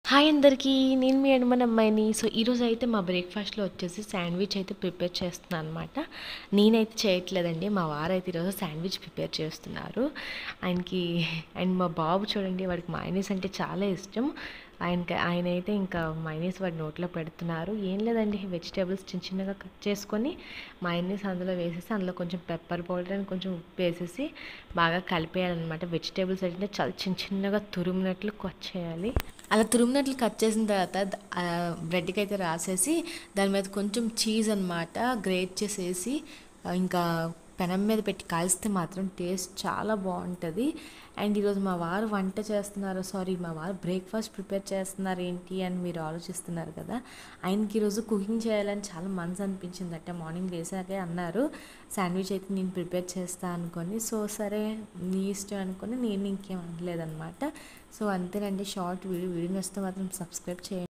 Hi అందరికీ. నేను మీ అణుమన అమ్మాయిని. సో, ఈరోజైతే మా బ్రేక్‌ఫాస్ట్‌లో వచ్చేసి శాండ్‌విచ్ అయితే ప్రిపేర్ చేస్తున్నా అనమాట. నేనైతే చేయట్లేదండి. మా వారైతే ఈరోజు శాండ్‌విచ్ ప్రిపేర్ చేస్తున్నారు. ఆయనకి అండ్ మా బాబు చూడండి వాడికి మయోనీస్ అంటే చాలా ఇష్టం. ఆయనైతే ఇంకా మయోనీస్ వాడి నోట్లో పెడుతున్నారు. ఏం లేదండి వెజిటబుల్స్ చిన్న చిన్నగా కట్ చేసుకొని మయోనీస్ అందులో వేసేసి అందులో కొంచెం పెప్పర్ పౌడర్ అండ్ కొంచెం ఉప్పు వేసేసి బాగా కలిపేయాలనమాట. వెజిటబుల్స్ అంటే చాలా చిన్న చిన్నగా తురిమినట్లు కట్ చేయాలి. అలా తురిమినట్లు కట్ చేసిన తర్వాత బ్రెడ్‌కి అయితే రాసేసి దాని మీద కొంచెం చీజ్ అనమాట గ్రేట్ చేసేసి ఇంకా పెనం మీద పెట్టి కాల్స్తే మాత్రం టేస్ట్ చాలా బాగుంటుంది. అండ్ ఈరోజు మా వారు వంట చేస్తున్నారు, సారీ మా వారు బ్రేక్ఫాస్ట్ ప్రిపేర్ చేస్తున్నారు ఏంటి అని మీరు ఆలోచిస్తున్నారు కదా. ఆయనకి ఈరోజు కుకింగ్ చేయాలని చాలా మనసు అనిపించింది అంటే మార్నింగ్ లేసాకే అన్నారు శాండ్విచ్ అయితే నేను ప్రిపేర్ చేస్తా అనుకొని. సో సరే నీ ఇష్టం అనుకొని నేను ఇంకేం అనలేదన్నమాట. సో అంతేనండి షార్ట్ వీడియో నచ్చితే మాత్రం సబ్స్క్రైబ్ చేయండి.